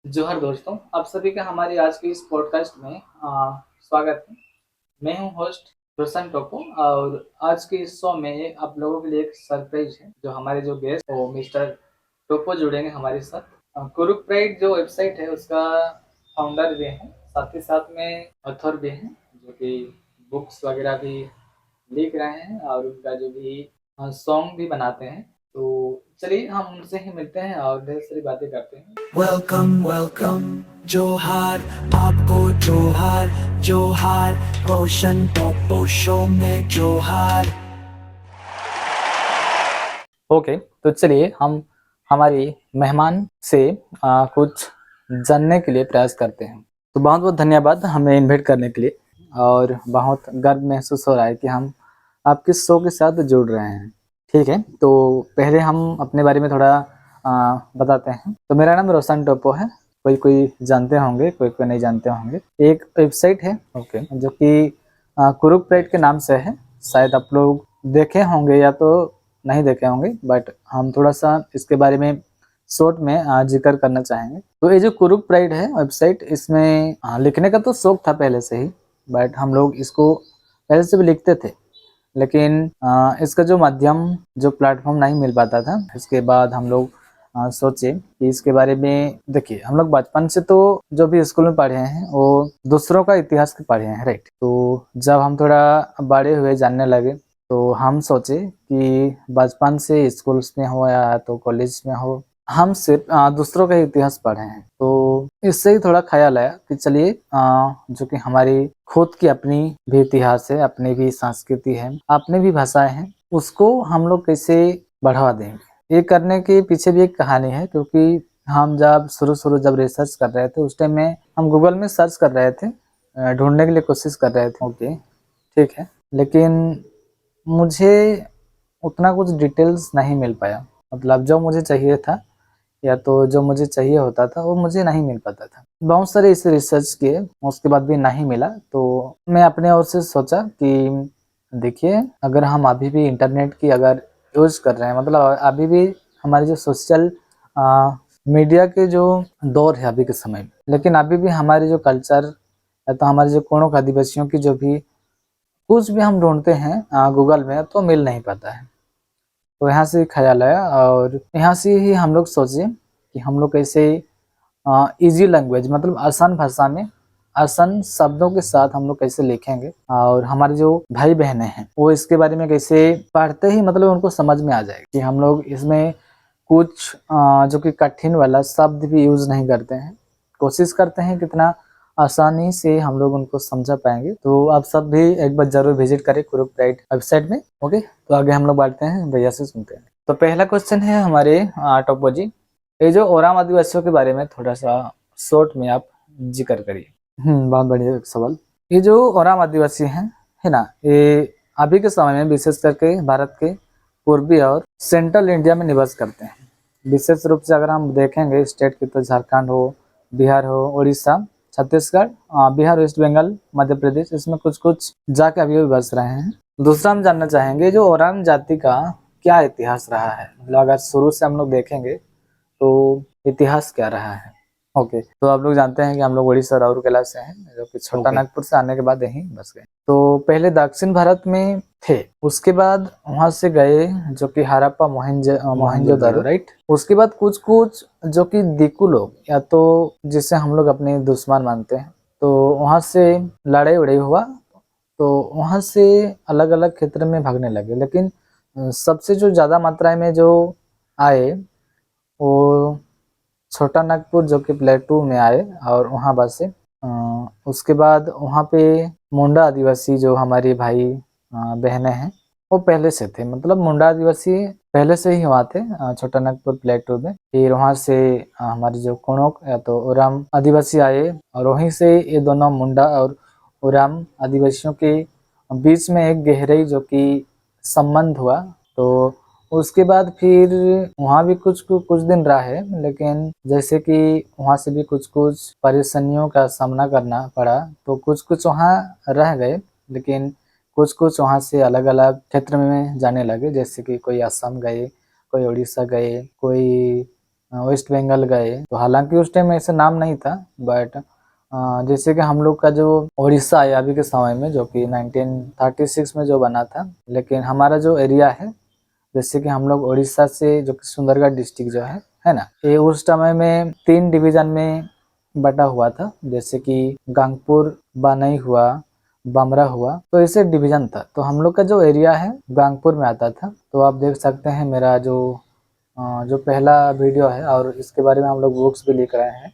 जोहर दोस्तों, आप सभी का हमारी आज की इस पॉडकास्ट में स्वागत है। मैं हूं होस्ट रोशन टोपो और आज के इस शो में आप लोगों के लिए एक सरप्राइज है। जो हमारे जो गेस्ट वो मिस्टर टोपो जुड़ेंगे हमारे साथ। कुरुक प्राइड जो वेबसाइट है उसका फाउंडर भी हैं, साथ ही साथ में ऑथर भी हैं जो कि बुक्स वगैरह भी लिख रहे हैं और उनका जो भी सॉन्ग भी बनाते हैं। तो चलिए हम उनसे ही मिलते हैं और ढेर सारी बातें करते हैं। Welcome, welcome, जोहार आपको जोहार जोहार रोशन टोपो शो में जोहार। ओके, तो चलिए हम हमारी मेहमान से कुछ जानने के लिए प्रयास करते हैं। तो बहुत बहुत धन्यवाद हमें इनवाइट करने के लिए और बहुत गर्व महसूस हो रहा है कि हम आपके शो के साथ जुड़ रहे हैं। ठीक है, तो पहले हम अपने बारे में थोड़ा बताते हैं। तो मेरा नाम रोशन टोपो है। कोई कोई जानते होंगे, कोई कोई नहीं जानते होंगे। एक वेबसाइट है ओके जो कि कुरुक प्राइड के नाम से है। शायद आप लोग देखे होंगे या तो नहीं देखे होंगे, बट हम थोड़ा सा इसके बारे में शॉर्ट में जिक्र करना चाहेंगे। तो ये जो कुरुक प्राइड है वेबसाइट, इसमें लिखने का तो शौक था पहले से ही, बट हम लोग इसको पहले से भी लिखते थे, लेकिन इसका जो माध्यम जो प्लेटफॉर्म नहीं मिल पाता था। इसके बाद हम लोग सोचे कि इसके बारे में देखिए, हम लोग बचपन से तो जो भी स्कूल में पढ़े हैं वो दूसरों का इतिहास पढ़े हैं, राइट। तो जब हम थोड़ा बड़े हुए जानने लगे तो हम सोचे कि बचपन से स्कूल्स में हो या तो कॉलेज में हो, हम सिर्फ दूसरों का इतिहास पढ़े हैं। तो इससे ही थोड़ा ख्याल आया कि चलिए जो कि हमारी खुद की अपनी भी इतिहास है, अपनी भी संस्कृति है, अपनी भी भाषाएं हैं, उसको हम लोग कैसे बढ़ावा देंगे। ये करने के पीछे भी एक कहानी है, क्योंकि हम जब शुरू जब रिसर्च कर रहे थे उस टाइम में हम गूगल में सर्च कर रहे थे, ढूंढने के लिए कोशिश कर रहे थे। ओके, ठीक है, लेकिन मुझे उतना कुछ डिटेल्स नहीं मिल पाया। मतलब जो मुझे चाहिए था या तो जो मुझे चाहिए होता था वो मुझे नहीं मिल पाता था। बहुत सारे इसे रिसर्च किए, उसके बाद भी नहीं मिला। तो मैं अपने ओर से सोचा कि देखिए, अगर हम अभी भी इंटरनेट की अगर यूज कर रहे हैं, मतलब अभी भी हमारे जो सोशल मीडिया के जो दौर है अभी के समय में, लेकिन अभी भी हमारे जो कल्चर या तो हमारे जो कोणों आदिवासियों की जो भी कुछ भी हम ढूंढते हैं गूगल में तो मिल नहीं पाता है। तो यहाँ से ख्याल आया और यहाँ से ही हम लोग सोचे कि हम लोग कैसे इजी लैंग्वेज, मतलब आसान भाषा में आसान शब्दों के साथ हम लोग कैसे लिखेंगे और हमारे जो भाई बहनें हैं वो इसके बारे में कैसे पढ़ते ही मतलब उनको समझ में आ जाएगा कि हम लोग इसमें कुछ जो कि कठिन वाला शब्द भी यूज नहीं करते हैं। कोशिश करते हैं कितना आसानी से हम लोग उनको समझा पाएंगे। तो आप सब भी एक बार जरूर विजिट करें कुरुक प्राइड वेबसाइट में। ओके, तो आगे हम लोग बढ़ते हैं, भैया से सुनते हैं। तो पहला क्वेश्चन है हमारे टोपो जी, ये जो ओराम आदिवासियों के बारे में थोड़ा सा शॉर्ट में आप जिक्र करिए। बहुत बढ़िया सवाल। ये जो ओराम आदिवासी हैं है ना, ये अभी के समय में विशेष करके भारत के पूर्वी और सेंट्रल इंडिया में निवास करते हैं। विशेष रूप से अगर हम देखेंगे स्टेट की, तो झारखंड हो, बिहार हो, उड़ीसा, छत्तीसगढ़, बिहार, वेस्ट बंगाल, मध्य प्रदेश, इसमें कुछ कुछ जाके अभी भी बस रहे हैं। दूसरा हम जानना चाहेंगे जो ओराम जाति का क्या इतिहास रहा है, मतलब अगर शुरू से हम लोग देखेंगे तो इतिहास क्या रहा है। ओके, तो आप लोग जानते हैं कि हम लोग उड़ीसा राउरकेला से हैं, जो कि छोटा नागपुर से आने के बाद यहीं बस गए। तो पहले दक्षिण भारत में थे, उसके बाद वहां से गए जो कि हड़प्पा मोहनजोदड़ो, राइट। उसके बाद कुछ कुछ जो कि दिकू लोग, या तो जिसे हम लोग अपने दुश्मन मानते हैं, तो वहां से लड़ाई उड़ाई हुआ, तो वहां से अलग अलग क्षेत्र में भागने लगे। लेकिन सबसे जो ज्यादा मात्रा में जो आए वो छोटा नागपुर जो कि प्लेटू में आए और वहाँ बसे। उसके बाद वहाँ पे मुंडा आदिवासी जो हमारे भाई बहनें हैं वो पहले से थे, मतलब मुंडा आदिवासी पहले से ही वहाँ थे छोटा नागपुर प्लेटू में। फिर वहाँ से हमारे जो कुणोक या तो ओराम आदिवासी आए और वहीं से ये दोनों मुंडा और ओराम आदिवासियों के बीच में एक गहराई जो कि संबंध हुआ। तो उसके बाद फिर वहाँ भी कुछ कुछ दिन रहे, लेकिन जैसे कि वहाँ से भी कुछ कुछ परेशानियों का सामना करना पड़ा, तो कुछ कुछ वहाँ रह गए, लेकिन कुछ कुछ वहाँ से अलग अलग क्षेत्र में जाने लगे। जैसे कि कोई असम गए, कोई उड़ीसा गए, कोई वेस्ट बंगाल गए, तो हालांकि उस टाइम ऐसा नाम नहीं था, बट जैसे कि हम लोग का जो उड़ीसा है अभी के समय में, जो कि 1936 में जो बना था, लेकिन हमारा जो एरिया है, जैसे कि हम लोग उड़ीसा से, जो कि सुंदरगढ़ डिस्ट्रिक्ट जो है ना, ये उस समय में 3 डिवीजन में बटा हुआ था, जैसे कि गांगपुर, बानई हुआ, बामरा हुआ, तो ऐसे डिवीजन था। तो हम लोग का जो एरिया है गांगपुर में आता था। तो आप देख सकते हैं मेरा जो पहला वीडियो है, और इसके बारे में हम लोग बुक्स भी लिख रहे हैं।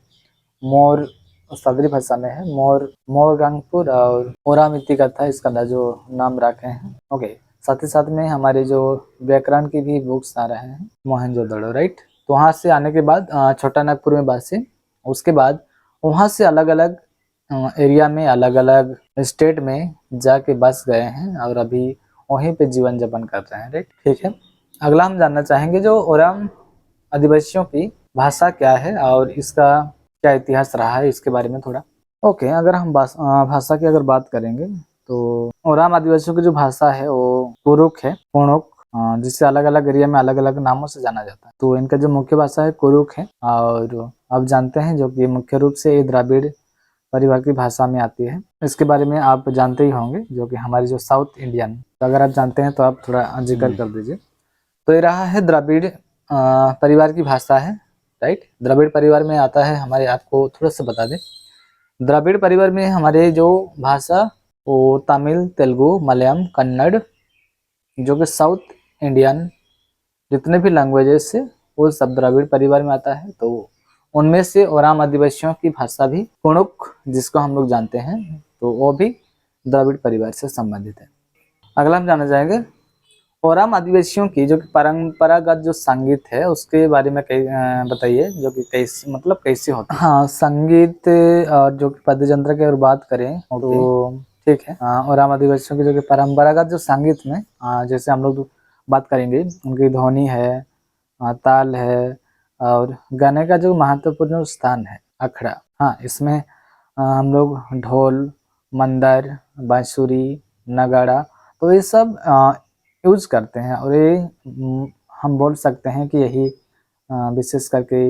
मोर सदरी भाषा में है, मोर गांगपुर और ओरामिति का था इसका जो नाम रखे हैं। ओके, साथ ही साथ में हमारे जो व्याकरण की भी बुक्स आ रहे हैं, मोहनजोदड़ो, राइट। तो वहाँ से आने के बाद छोटा नागपुर में बसे, उसके बाद वहाँ से अलग अलग एरिया में, अलग अलग स्टेट में जाके बस गए हैं, और अभी वहीं पे जीवन यापन कर रहे हैं, राइट। ठीक है, अगला हम जानना चाहेंगे जो ओराम आदिवासियों की भाषा क्या है और इसका क्या इतिहास रहा है, इसके बारे में थोड़ा। ओके, अगर हम भाषा की अगर बात करेंगे, तो ओराम आदिवासियों की जो भाषा है वो कुरुक है, कुणुक, जिसे अलग अलग एरिया में अलग अलग नामों से जाना जाता है। तो इनका जो मुख्य भाषा है कुरुक है, और आप जानते हैं जो कि मुख्य रूप से ये द्राविड़ परिवार की भाषा में आती है। इसके बारे में आप जानते ही होंगे, जो कि हमारी जो साउथ इंडियन, तो अगर आप जानते हैं तो आप थोड़ा जिक्र कर दीजिए। तो ये रहा है द्रविड़ परिवार की भाषा है, राइट। द्रविड़ परिवार में आता है हमारे, आपको थोड़ा सा बता दें, द्रविड़ परिवार में हमारे जो भाषा वो तमिल, तेलुगु, मलयालम, कन्नड़, जो कि साउथ इंडियन जितने भी लैंग्वेजेस है वो सब द्रविड़ परिवार में आता है। तो उनमें से ओराम आदिवासियों की भाषा भी कुणुक, जिसको हम लोग जानते हैं, तो वो भी द्रविड़ परिवार से संबंधित है। अगला हम जानना चाहेंगे ओराम आदिवासियों की जो कि परंपरागत जो संगीत है उसके बारे में बताइए, जो कि कैसे, मतलब कैसे होता है। हाँ, संगीत और जो कि वाद्य यंत्र की अगर बात करें तो ठीक है, ओराम आदिवासियों की जो कि परंपरागत जो संगीत में जैसे हम लोग बात करेंगे, उनकी ध्वनि है, ताल है, और गाने का जो महत्वपूर्ण स्थान है अखड़ा। हाँ, इसमें हम लोग ढोल, मंदर, बांसुरी, नगाड़ा, तो ये सब यूज करते हैं, और ये हम बोल सकते हैं कि यही विशेष करके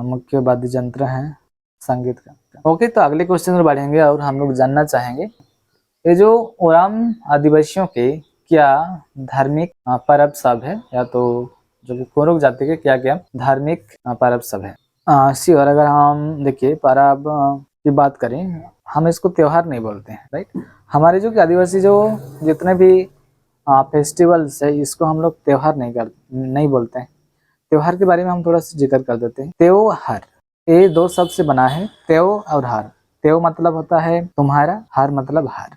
मुख्य वाद्य यंत्र हैं संगीत का। ओके, तो अगले क्वेश्चन में बढ़ेंगे और हम लोग जानना चाहेंगे ये जो ओराम आदिवासियों के क्या धार्मिक पर्व सब है, या तो जो कि कोरक जाति के क्या क्या धार्मिक पर्व सब है। श्योर, अगर हम देखिए पर्व की बात करें, हम इसको त्योहार नहीं बोलते हैं, राइट। हमारे जो कि आदिवासी जो जितने भी फेस्टिवल्स है, इसको हम लोग त्योहार नहीं बोलते हैं। त्योहार के बारे में हम थोड़ा सा जिक्र कर देते हैं। त्योहार, ये 2 शब्द से बना है, त्यों और हार। त्यों मतलब होता है तुम्हारा, हार मतलब हार,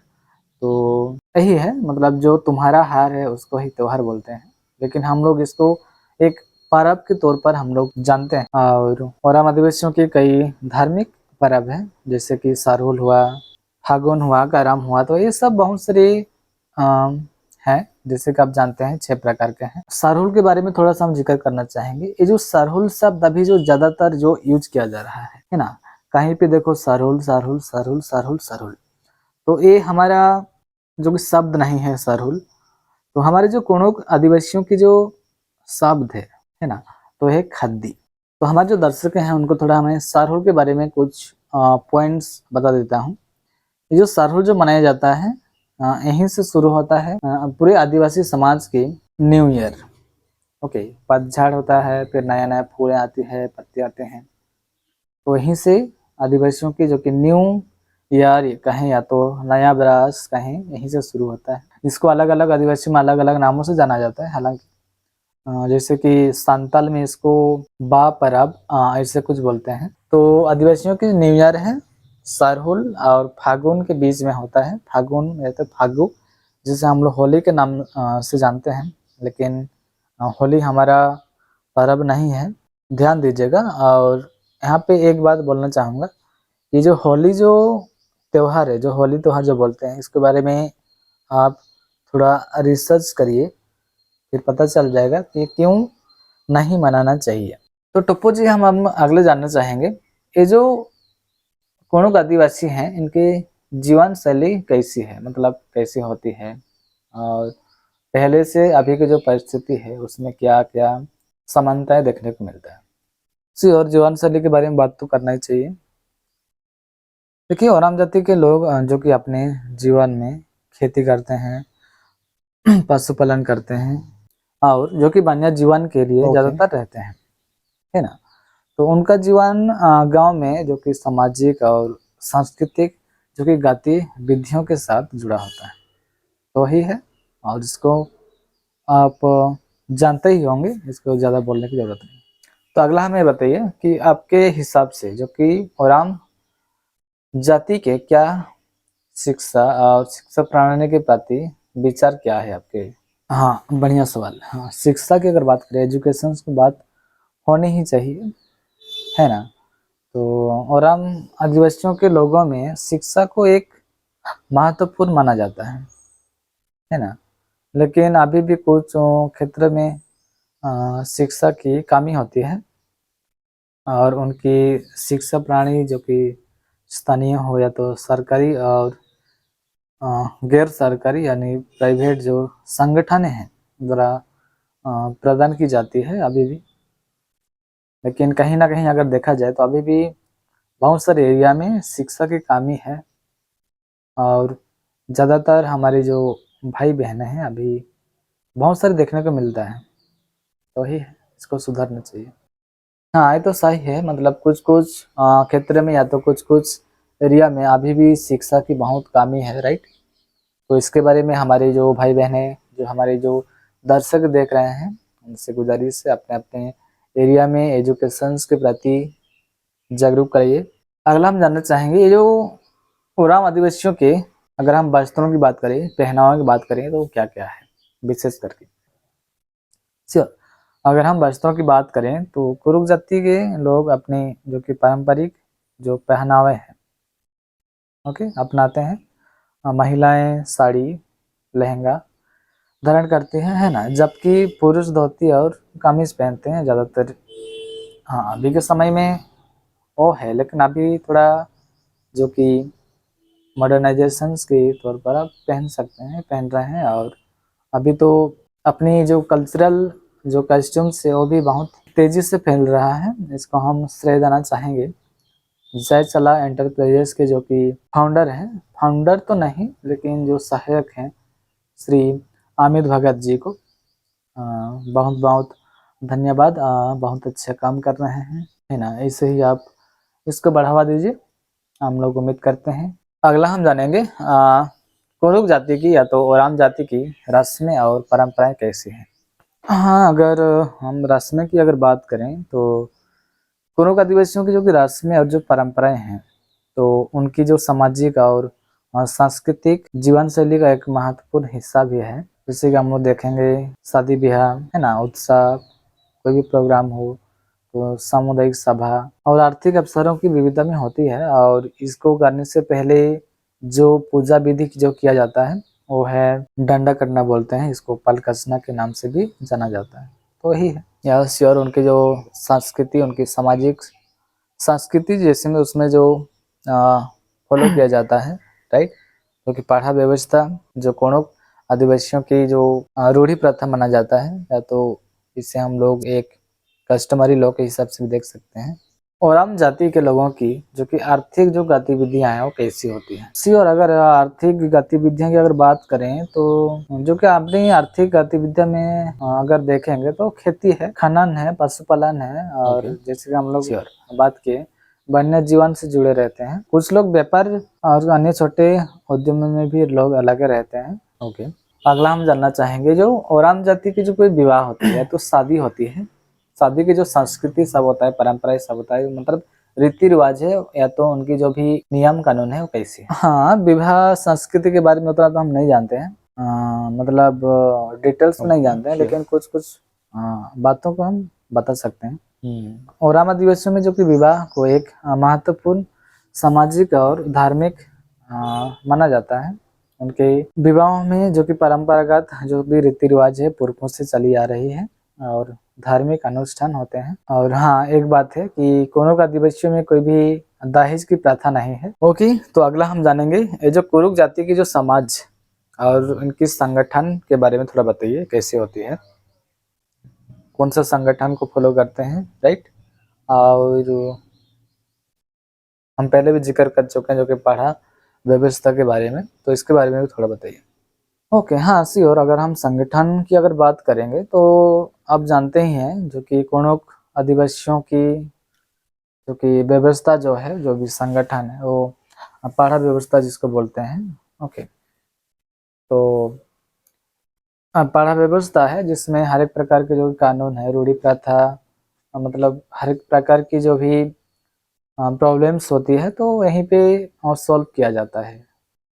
तो यही है, मतलब जो तुम्हारा हार है उसको ही त्योहार बोलते हैं, लेकिन हम लोग इसको एक पर्व के तौर पर हम लोग जानते हैं। और ओराम आदिवासियों के कई धार्मिक पर्व हैं, जैसे कि सारुल हुआ, फागुन हुआ, करम हुआ, तो ये सब बहुत सारे हैं, जैसे कि आप जानते हैं 6 प्रकार के हैं। सारुल के बारे में थोड़ा सा हम जिक्र करना चाहेंगे। ये जो सारुल शब्द अभी जो ज्यादातर जो यूज किया जा रहा है ना, कहीं पे देखो सारुल सारुल सारुल सारुल सारुल, तो ये हमारा जो कि शब्द नहीं है सारुल, तो हमारे जो कुणुक आदिवासियों की जो शब्द है ना, तो है खद्दी। तो हमारे जो दर्शक हैं उनको थोड़ा हमें सारुल के बारे में कुछ पॉइंट्स बता देता हूँ। ये जो सारुल जो मनाया जाता है, यहीं से शुरू होता है पूरे आदिवासी समाज की न्यू ईयर। ओके, पतझड़ होता है, फिर नया नया फूल आती है, पत्ते आते हैं, तो यहीं से आदिवासियों की जो कि न्यू ईयर कहें या तो नया बरस कहें, यहीं से शुरू होता है। इसको अलग अलग आदिवासी में अलग अलग नामों से जाना जाता है, हालांकि जैसे कि संताल में इसको बा परब ऐसे कुछ बोलते हैं। तो आदिवासियों की न्यू ईयर है सरहुल, और फागुन के बीच में होता है, फागुन या तो फागु, जिसे हम लोग होली के नाम से जानते हैं, लेकिन होली हमारा पर्व नहीं है, ध्यान दीजिएगा। और यहाँ पे एक बात बोलना चाहूँगा, ये जो होली जो त्योहार है, जो होली त्योहार जो बोलते हैं, इसके बारे में आप थोड़ा रिसर्च करिए, फिर पता चल जाएगा कि क्यों नहीं मनाना चाहिए। तो टप्पू जी, हम अगले जानना चाहेंगे, ये जो कुणुक आदिवासी हैं इनके जीवन शैली कैसी है, मतलब कैसी होती है, और पहले से अभी की जो परिस्थिति है उसमें क्या क्या समानताएं देखने को मिलता है। सी और जीवन शैली के बारे में बात तो करना ही चाहिए। देखिए ओराम जाति के लोग जो कि अपने जीवन में खेती करते हैं, पशुपालन करते हैं और जो कि वन्य जीवन के लिए ज़्यादातर रहते हैं, है ना। तो उनका जीवन गांव में जो कि सामाजिक और सांस्कृतिक जो कि गतिविधियों के साथ जुड़ा होता है, तो वही है। और इसको आप जानते ही होंगे, इसको ज़्यादा बोलने की ज़रूरत नहीं। तो अगला हमें बताइए कि आपके हिसाब से जो कि ओराम जाति के क्या शिक्षा और शिक्षा प्रणाली के प्रति विचार क्या है आपके? हाँ, बढ़िया सवाल। हाँ, शिक्षा की अगर बात करें, एजुकेशन की बात होनी ही चाहिए, है ना। तो ओराम आदिवासियों के लोगों में शिक्षा को एक महत्वपूर्ण माना जाता है ना। लेकिन अभी भी कुछ क्षेत्र में शिक्षा की कमी होती है और उनकी शिक्षा प्रणाली जो कि स्थानीय हो या तो सरकारी और गैर सरकारी यानी प्राइवेट जो संगठन हैं द्वारा प्रदान की जाती है अभी भी। लेकिन कहीं ना कहीं अगर देखा जाए तो अभी भी बहुत सारे एरिया में शिक्षा की कमी है और ज़्यादातर हमारे जो भाई बहनें हैं अभी बहुत सारे देखने को मिलता है, तो ही है, इसको सुधारना चाहिए। हाँ, ये तो सही है। मतलब कुछ कुछ क्षेत्र में या तो कुछ कुछ एरिया में अभी भी शिक्षा की बहुत कमी है, राइट। तो इसके बारे में हमारे जो भाई बहनें, जो हमारे जो दर्शक देख रहे हैं, उनसे गुजारिश है अपने अपने एरिया में एजुकेशन के प्रति जागरूक करिए। अगला हम जानना चाहेंगे ये जो ओराम आदिवासियों के अगर हम वस्त्रों की बात करें, पहनावे की बात करें तो क्या क्या है विशेष करके। श्योर, अगर हम वस्त्रों की बात करें तो कुरुक जाति के लोग अपने जो कि पारंपरिक जो पहनावे हैं ओके अपनाते हैं। महिलाएं साड़ी लहंगा धारण करती हैं, है ना, जबकि पुरुष धोती और कमीज पहनते हैं ज़्यादातर। हाँ, अभी के समय में वो है, लेकिन अभी थोड़ा जो कि मॉडर्नाइजेशन के तौर पर आप पहन सकते हैं, पहन रहे हैं। और अभी तो अपनी जो कल्चरल जो कस्ट्यूम्स है वो भी बहुत तेज़ी से फैल रहा है। इसको हम श्रेय देना चाहेंगे जय चला एंटरप्राइजेस के जो कि फाउंडर हैं, फाउंडर तो नहीं लेकिन जो सहायक हैं श्री अमित भगत जी को बहुत बहुत धन्यवाद। बहुत अच्छा काम कर रहे हैं, है ना। ऐसे ही आप इसको बढ़ावा दीजिए, हम लोग उम्मीद करते हैं। अगला हम जानेंगे कुरुक जाति की या तो ओराम जाति की रस्में और परंपराएं कैसी हैं। हाँ, अगर हम रस्में की अगर बात करें तो कुरुक आदिवासियों की जो कि रस्में और जो परंपराएं हैं, तो उनकी जो सामाजिक और सांस्कृतिक जीवन शैली का एक महत्वपूर्ण हिस्सा भी है। जैसे कि हम लोग देखेंगे शादी ब्याह, है ना, उत्सव, कोई भी प्रोग्राम हो तो सामुदायिक सभा और आर्थिक अवसरों की विविधता में होती है। और इसको करने से पहले जो पूजा विधि जो किया जाता है वो है डंडा करना बोलते हैं, इसको पल कसना के नाम से भी जाना जाता है। तो वही है यस। और उनके जो संस्कृति, उनकी सामाजिक संस्कृति जैसे में उसमें जो फॉलो किया जाता है, राइट। क्योंकि पढ़ा व्यवस्था जो कोणुक आदिवासियों की जो रूढ़ी प्रथा माना जाता है, या तो इसे हम लोग एक कस्टमरी लॉ के हिसाब से भी देख सकते हैं। ओराम जाति के लोगों की जो कि आर्थिक जो गतिविधियां हैं वो कैसी होती हैं। सी और अगर आर्थिक गतिविधियां की अगर बात करें तो जो कि अपनी आर्थिक गतिविधियां में अगर देखेंगे तो खेती है, खनन है, पशुपालन है और जैसे कि हम लोग बात किए वन्य जीवन से जुड़े रहते हैं। कुछ लोग व्यापार और अन्य छोटे उद्यमों में भी लोग अलग रहते हैं। ओके, अगला हम जानना चाहेंगे जो ओराम जाति की जो कोई विवाह होती है तो शादी होती है, शादी की जो संस्कृति सब होता है, परंपराएं सब होता है, मतलब रीति रिवाज है या तो उनकी जो भी नियम कानून है वो कैसे है। हाँ, विवाह संस्कृति के बारे में उतना तो हम नहीं जानते हैं, मतलब डिटेल्स में नहीं जानते हैं, लेकिन कुछ कुछ बातों को हम बता सकते हैं। ओराम आदिवासियों में जो कि विवाह को एक महत्वपूर्ण सामाजिक और धार्मिक माना जाता है। उनके विवाहों में जो कि परंपरागत जो भी रीति रिवाज है पुरखों से चली आ रही है और धार्मिक अनुष्ठान होते हैं। और हाँ, एक बात है कि कुरुक आदिवासियों में कोई भी दहेज की प्रथा नहीं है। ओके, तो अगला हम जानेंगे ये जो कुरुक जाति की जो समाज और उनकी संगठन के बारे में थोड़ा बताइए कैसे होती है, कौन सा संगठन को फॉलो करते हैं, राइट। और हम पहले भी जिक्र कर चुके हैं जो कि पढ़ा व्यवस्था के बारे में, तो इसके बारे में भी थोड़ा बताइए। ओके, हाँ श्योर। अगर हम संगठन की अगर बात करेंगे तो आप जानते ही हैं जो कि कुड़ुख आदिवासियों की जो कि व्यवस्था जो है, जो भी संगठन है वो पढ़ा व्यवस्था जिसको बोलते हैं। ओके, तो पढ़ा व्यवस्था है जिसमें हर एक प्रकार के जो कानून है, रूढ़ी प्रथा, मतलब हर एक प्रकार की जो भी प्रॉब्लम्स होती है तो यहीं पे और सॉल्व किया जाता है।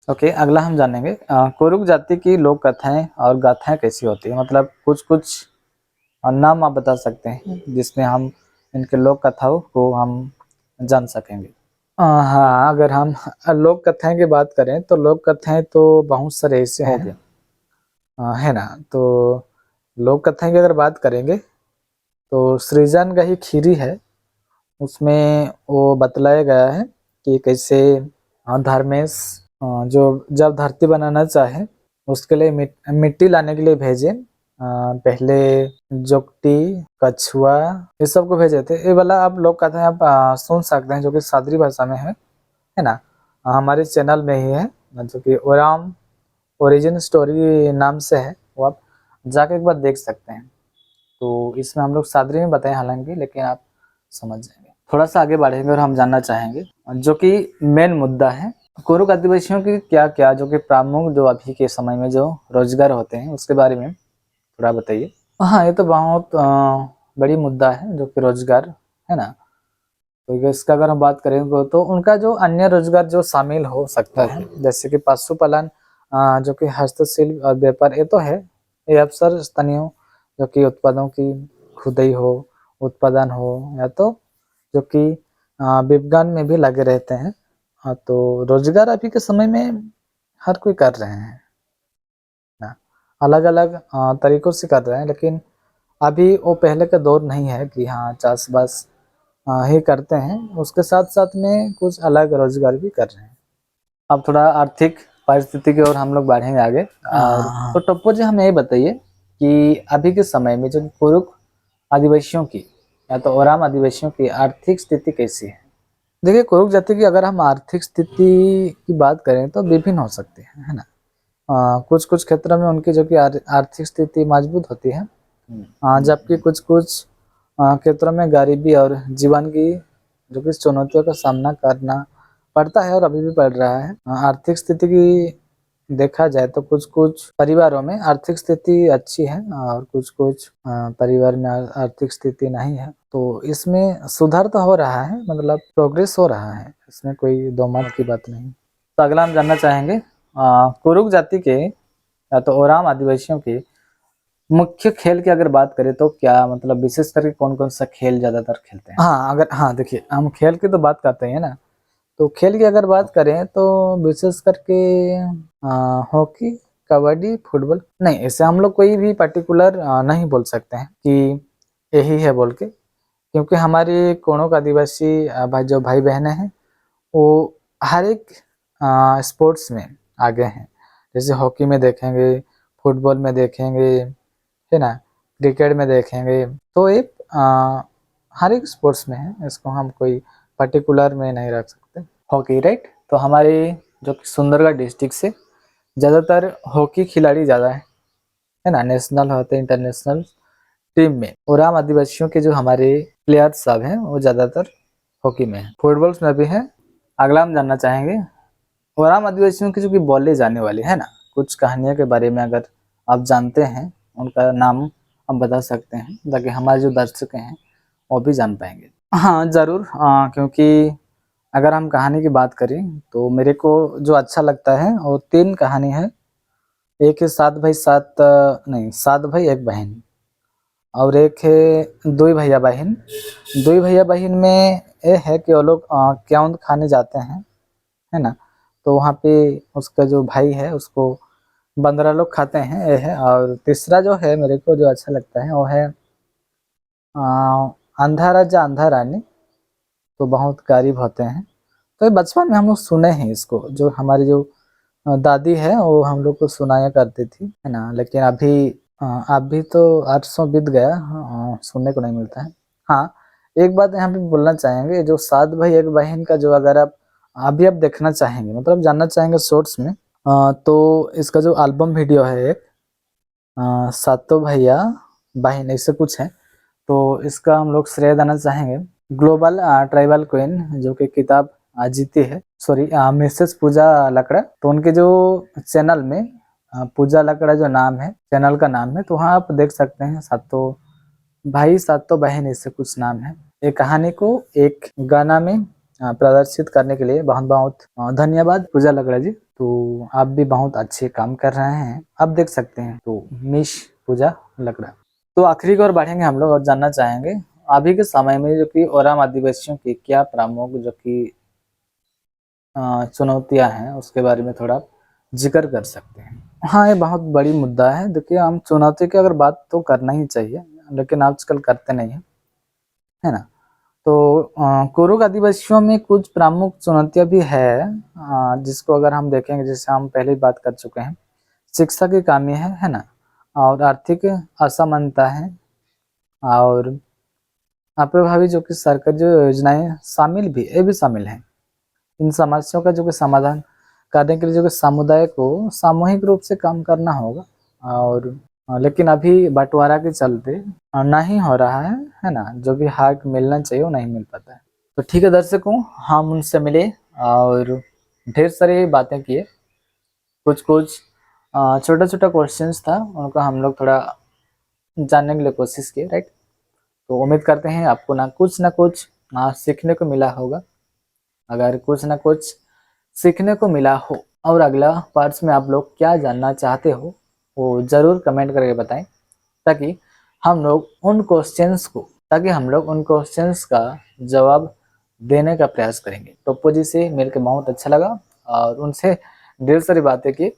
ओके, अगला हम जानेंगे कुरुक जाति की लोक कथाएं और गाथाएं कैसी होती है। मतलब कुछ कुछ नाम आप बता सकते हैं जिसमें हम इनके लोक कथाओं को हम जान सकेंगे। हाँ, अगर हम लोक कथाएं की बात करें तो लोक कथाएं तो बहुत सारे ऐसे हैं, है ना। तो लोक कथाएं की अगर बात करेंगे तो सृजन गही खीरी है, उसमें वो बतलाया गया है कि कैसे धर्मेश जो जब धरती बनाना चाहे उसके लिए मिट्टी लाने के लिए भेजे। पहले जोगटी, कछुआ, ये सब को भेजे थे। ये वाला आप लोग कहते हैं, आप सुन सकते हैं जो कि सादरी भाषा में है ना। हमारे चैनल में ही है जो कि ओराम ओरिजिन स्टोरी नाम से है, वो आप जाके एक बार देख सकते हैं। तो इसमें हम लोग सादरी में बताए हालांकि, लेकिन आप समझ जाएंगे। थोड़ा सा आगे बढ़ेंगे और हम जानना चाहेंगे जो कि मेन मुद्दा है, कुरुक आदिवासियों की क्या क्या जो कि प्रमुख जो अभी के समय में जो रोजगार होते हैं उसके बारे में थोड़ा बताइए। हाँ, ये तो बहुत बड़ी मुद्दा है जो कि रोजगार, है ना। तो इसका अगर हम बात करेंगे तो उनका जो अन्य रोजगार जो शामिल हो सकता है, जैसे कि पशुपालन, जो कि हस्तशिल्प और व्यापार, ये तो है। ये अवसर स्थानीय जो कि उत्पादों की खुदाई हो, उत्पादन हो, या तो जो कि विपणन में भी लगे रहते हैं। हाँ, तो रोजगार अभी के समय में हर कोई कर रहे हैं ना, अलग अलग तरीकों से कर रहे हैं। लेकिन अभी वो पहले का दौर नहीं है कि हाँ चाषबास ही करते हैं, उसके साथ साथ में कुछ अलग रोजगार भी कर रहे हैं। अब थोड़ा आर्थिक परिस्थिति की ओर हम लोग बढ़ेंगे आगे। और तो टप्पू जी, हमें ये बताइए कि अभी के समय में जो कुरुक आदिवासियों की या तो ओराम आदिवासियों की आर्थिक स्थिति कैसी है। देखिए, कुरुक जाति की अगर हम आर्थिक स्थिति की बात करें तो विभिन्न हो सकती है ना। कुछ कुछ क्षेत्रों में उनकी जो कि आर्थिक स्थिति मजबूत होती है, जबकि कुछ कुछ क्षेत्रों में गरीबी और जीवन की जो कि चुनौतियों का सामना करना पड़ता है और अभी भी पड़ रहा है। आर्थिक स्थिति की देखा जाए तो कुछ कुछ परिवारों में आर्थिक स्थिति अच्छी है और कुछ कुछ परिवार में आर्थिक स्थिति नहीं है। तो इसमें सुधार तो हो रहा है, मतलब प्रोग्रेस हो रहा है, इसमें कोई दो मत की बात नहीं। तो अगला हम जानना चाहेंगे कुरुक जाति के या तो ओराम आदिवासियों के मुख्य खेल की अगर बात करें तो क्या, मतलब विशेष करके कौन कौन सा खेल ज्यादातर खेलते हैं। हाँ, देखिए हम खेल की तो बात करते हैं ना, तो खेल की अगर बात करें तो विशेष करके हॉकी, कबड्डी, फुटबॉल, नहीं ऐसे हम लोग कोई भी पर्टिकुलर नहीं बोल सकते हैं कि यही है बोल के, क्योंकि हमारे कोणों का आदिवासी भाई जो भाई बहनें हैं वो हर एक स्पोर्ट्स में आगे हैं। जैसे हॉकी में देखेंगे, फुटबॉल में देखेंगे, है ना, क्रिकेट में देखेंगे, तो एक हर एक स्पोर्ट्स में है, इसको हम कोई पर्टिकुलर में नहीं रख सकते। Hockey, right. तो हमारे जो कि सुंदरगढ़ डिस्ट्रिक्ट से ज़्यादातर हॉकी खिलाड़ी ज़्यादा है ना, नेशनल होते इंटरनेशनल टीम में। और आम आदिवासियों के जो हमारे प्लेयर्स सब हैं वो ज़्यादातर हॉकी में है, फुटबॉल्स में भी है। अगला हम जानना चाहेंगे और आम आदिवासियों की जो कि बोले जाने वाली है ना कुछ कहानियों के बारे में, अगर आप जानते हैं उनका नाम हम बता सकते हैं ताकि हमारे जो दर्शक हैं वो भी जान पाएंगे। हाँ ज़रूर, क्योंकि अगर हम कहानी की बात करें तो मेरे को जो अच्छा लगता है वो 3 कहानी है। एक है 7 भाई 7 नहीं 7 भाई 1 बहन, और एक है 2 भैया बहन। 2 भैया बहन में ये है कि वो लोग क्यों खाने जाते हैं, है ना। तो वहाँ पे उसका जो भाई है उसको 15 लोग खाते हैं, ये है। और तीसरा जो है मेरे को जो अच्छा लगता है वो है अंधा राजा अंधा रानी, तो बहुत गरीब होते हैं। तो ये बचपन में हम लोग सुने हैं इसको, जो हमारी जो दादी है वो हम लोग को सुनाया करती थी, है ना। लेकिन अभी तो 800 बीत गया, सुनने को नहीं मिलता है। हाँ, एक बात यहाँ पे बोलना चाहेंगे, जो 7 भाई एक बहन का जो अगर आप अभी आप देखना चाहेंगे, मतलब जानना चाहेंगे शॉर्ट्स में, तो इसका जो एल्बम वीडियो है एक, सातों भैया बहन ऐसे कुछ है, तो इसका हम लोग श्रेय देना चाहेंगे ग्लोबल ट्राइबल क्वीन जो कि किताब जीती है, सॉरी मिसेस पूजा लकड़ा। तो उनके जो चैनल में पूजा लकड़ा जो नाम है, चैनल का नाम है, तो वहाँ आप देख सकते हैं सातों भाई सातों बहन इससे कुछ नाम है। एक कहानी को एक गाना में प्रदर्शित करने के लिए बहुत बहुत धन्यवाद पूजा लकड़ा जी। तो आप भी बहुत अच्छे काम कर रहे हैं, आप देख सकते हैं। तो मिस पूजा लकड़ा। तो आखिरी की ओर बढ़ेंगे हम लोग और जानना चाहेंगे अभी के समय में जो कि ओराम आदिवासियों की क्या प्रमुख जो कि चुनौतियां हैं उसके बारे में थोड़ा जिक्र कर सकते हैं। हाँ, ये बहुत बड़ी मुद्दा है। देखिए, हम चुनौती की अगर बात तो करना ही चाहिए, लेकिन आजकल करते नहीं है, है ना। तो कुरुक आदिवासियों में कुछ प्रमुख चुनौतियां भी है, जिसको अगर हम देखेंगे, जैसे हम पहले ही बात कर चुके हैं, शिक्षा की कमी है ना, और आर्थिक असमानता है, और अप्रभावी जो कि सरकारी जो योजनाएं शामिल भी ये भी शामिल हैं। इन समस्याओं का जो कि समाधान करने के लिए जो कि समुदाय को सामूहिक रूप से काम करना होगा, और लेकिन अभी बंटवारा के चलते नहीं हो रहा है ना, जो भी हक मिलना चाहिए वो नहीं मिल पाता है। तो ठीक है दर्शकों, हम उनसे मिले और ढेर सारी बातें किए, कुछ कुछ छोटा छोटा क्वेश्चंस था, उनको हम लोग थोड़ा जानने के लिए कोशिश की, राइट। तो उम्मीद करते हैं आपको ना कुछ सीखने को मिला होगा। अगर कुछ ना कुछ सीखने को मिला हो और अगला पार्ट्स में आप लोग क्या जानना चाहते हो वो ज़रूर कमेंट करके बताएं, ताकि हम लोग उन क्वेश्चंस का जवाब देने का प्रयास करेंगे। तो पप्पू जी से मिलकर बहुत अच्छा लगा और उनसे ढेर सारी बातें की।